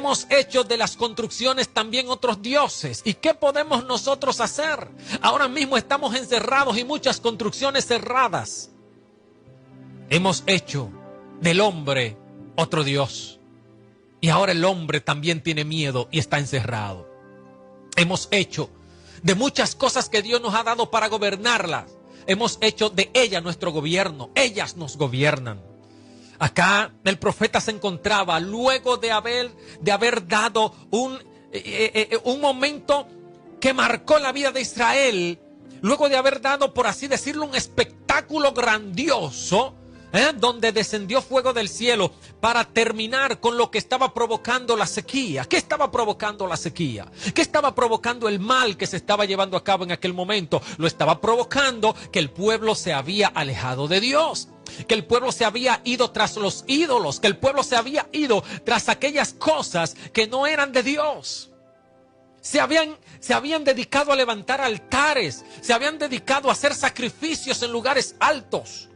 hemos hecho de las construcciones también otros dioses. ¿Y qué podemos nosotros hacer? Ahora mismo estamos encerrados y muchas construcciones cerradas. Hemos hecho del hombre otro dios. Y ahora el hombre también tiene miedo y está encerrado. Hemos hecho de muchas cosas que Dios nos ha dado para gobernarlas. Hemos hecho de ellas nuestro gobierno. Ellas nos gobiernan. Acá el profeta se encontraba luego de haber dado un momento que marcó la vida de Israel. Luego de haber dado, por así decirlo, un espectáculo grandioso, donde descendió fuego del cielo para terminar con lo que estaba provocando la sequía. ¿Qué estaba provocando la sequía? ¿Qué estaba provocando el mal que se estaba llevando a cabo en aquel momento? Lo estaba provocando que el pueblo se había alejado de Dios, que el pueblo se había ido tras los ídolos, que el pueblo se había ido tras aquellas cosas que no eran de Dios. Se habían dedicado a levantar altares, se habían dedicado a hacer sacrificios en lugares altos.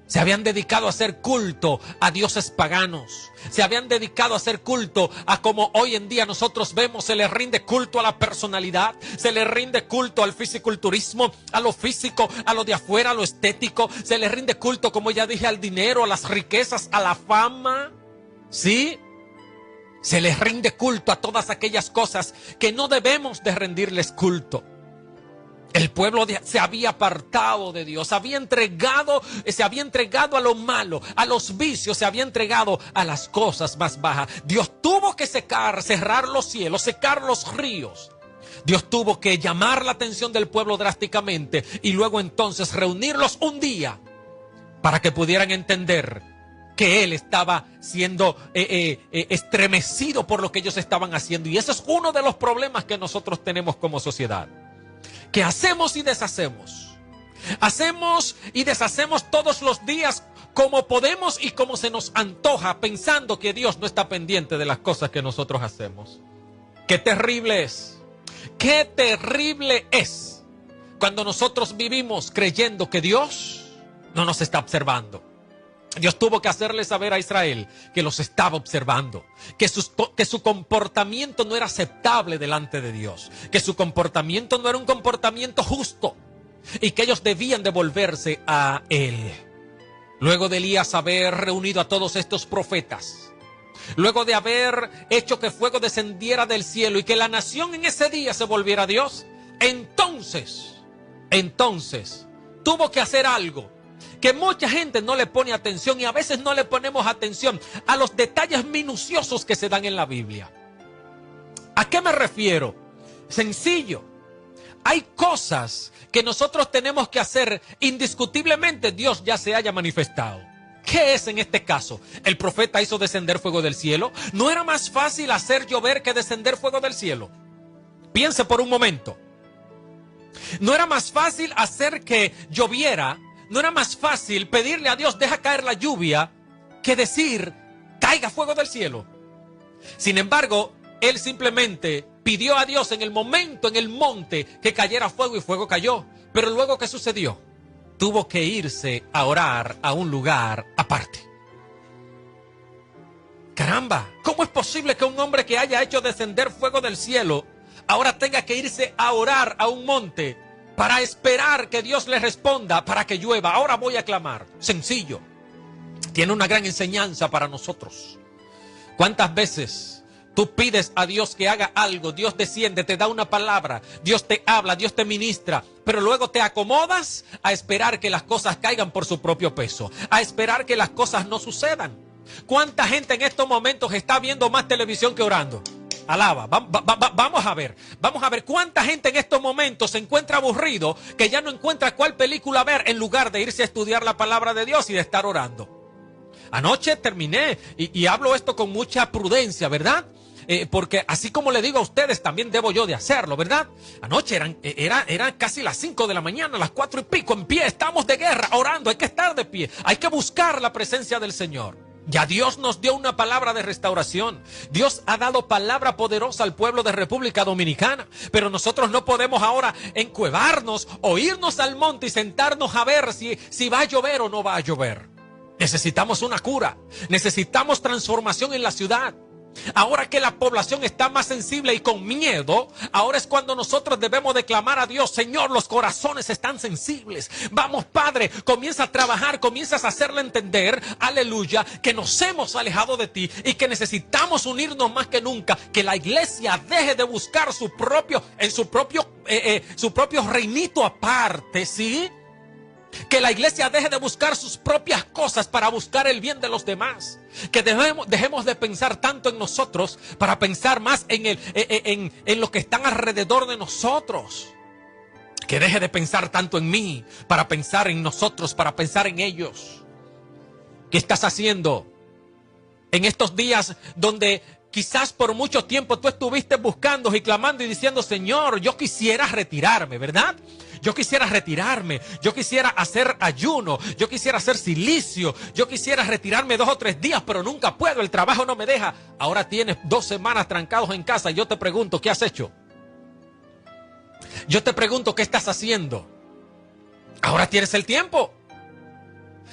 Se habían dedicado a hacer culto a dioses paganos. Se habían dedicado a hacer culto a como hoy en día nosotros vemos, se le rinde culto a la personalidad, se le rinde culto al fisiculturismo, a lo físico, a lo de afuera, a lo estético. Se le rinde culto, como ya dije, al dinero, a las riquezas, a la fama. ¿Sí? Se les rinde culto a todas aquellas cosas que no debemos de rendirles culto. El pueblo se había apartado de Dios, se había entregado a lo malo, a los vicios, se había entregado a las cosas más bajas. Dios tuvo que cerrar los cielos, secar los ríos. Dios tuvo que llamar la atención del pueblo drásticamente y luego entonces reunirlos un día para que pudieran entender que Él estaba siendo estremecido por lo que ellos estaban haciendo. Y ese es uno de los problemas que nosotros tenemos como sociedad. Que hacemos y deshacemos. Hacemos y deshacemos todos los días como podemos y como se nos antoja, pensando que Dios no está pendiente de las cosas que nosotros hacemos. ¡Qué terrible es! ¡Qué terrible es! Cuando nosotros vivimos creyendo que Dios no nos está observando. Dios tuvo que hacerle saber a Israel que los estaba observando, que su comportamiento no era aceptable delante de Dios, que su comportamiento no era un comportamiento justo y que ellos debían de volverse a Él. Luego de Elías haber reunido a todos estos profetas, luego de haber hecho que fuego descendiera del cielo y que la nación en ese día se volviera a Dios, entonces tuvo que hacer algo que mucha gente no le pone atención, y a veces no le ponemos atención a los detalles minuciosos que se dan en la Biblia. ¿A qué me refiero? Sencillo. Hay cosas que nosotros tenemos que hacer indiscutiblemente Dios ya se haya manifestado. ¿Qué es en este caso? ¿El profeta hizo descender fuego del cielo? ¿No era más fácil hacer llover que descender fuego del cielo? Piense por un momento. ¿No era más fácil hacer que lloviera? ¿No era más fácil pedirle a Dios, deja caer la lluvia, que decir, caiga fuego del cielo? Sin embargo, él simplemente pidió a Dios en el momento, en el monte, que cayera fuego, y fuego cayó. Pero luego, ¿qué sucedió? Tuvo que irse a orar a un lugar aparte. Caramba, ¿cómo es posible que un hombre que haya hecho descender fuego del cielo ahora tenga que irse a orar a un monte para esperar que Dios le responda para que llueva? Ahora voy a clamar. Sencillo. Tiene una gran enseñanza para nosotros. ¿Cuántas veces tú pides a Dios que haga algo? Dios desciende, te da una palabra, Dios te habla, Dios te ministra, pero luego te acomodas a esperar que las cosas caigan por su propio peso, a esperar que las cosas no sucedan. ¿Cuánta gente en estos momentos está viendo más televisión que orando? Alaba, vamos a ver cuánta gente en estos momentos se encuentra aburrido, que ya no encuentra cuál película ver en lugar de irse a estudiar la palabra de Dios y de estar orando. Anoche terminé, y hablo esto con mucha prudencia, ¿verdad? Porque así como le digo a ustedes, también debo yo de hacerlo, ¿verdad? Anoche eran casi las 5 de la mañana, las 4 y pico, en pie, estamos de guerra, orando, hay que estar de pie, hay que buscar la presencia del Señor. Ya Dios nos dio una palabra de restauración. Dios ha dado palabra poderosa al pueblo de República Dominicana. Pero nosotros no podemos ahora encuevarnos o irnos al monte y sentarnos a ver si va a llover o no va a llover. Necesitamos una cura. Necesitamos transformación en la ciudad. Ahora que la población está más sensible y con miedo, ahora es cuando nosotros debemos de clamar a Dios: Señor, los corazones están sensibles. Vamos, Padre, comienza a trabajar, comienzas a hacerle entender, aleluya, que nos hemos alejado de ti y que necesitamos unirnos más que nunca. Que la iglesia deje de buscar su propio reinito aparte, ¿sí? Que la iglesia deje de buscar sus propias cosas para buscar el bien de los demás. Que dejemos de pensar tanto en nosotros para pensar más en los que están alrededor de nosotros. Que deje de pensar tanto en mí para pensar en nosotros, para pensar en ellos. ¿Qué estás haciendo en estos días donde quizás por mucho tiempo tú estuviste buscando y clamando y diciendo: Señor, yo quisiera retirarme, ¿verdad? Yo quisiera retirarme, yo quisiera hacer ayuno, yo quisiera hacer silicio, yo quisiera retirarme 2 o 3 días, pero nunca puedo, el trabajo no me deja. Ahora tienes 2 semanas trancados en casa y yo te pregunto: ¿qué has hecho? Yo te pregunto: ¿qué estás haciendo? Ahora tienes el tiempo.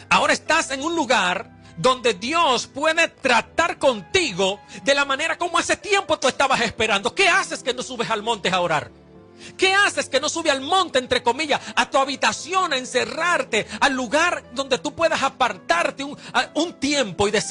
Ahora estás en un lugar donde Dios puede tratar contigo de la manera como hace tiempo tú estabas esperando. ¿Qué haces que no subes al monte a orar? ¿Qué haces que no subes al monte, entre comillas, a tu habitación, a encerrarte, al lugar donde tú puedas apartarte un tiempo y decir: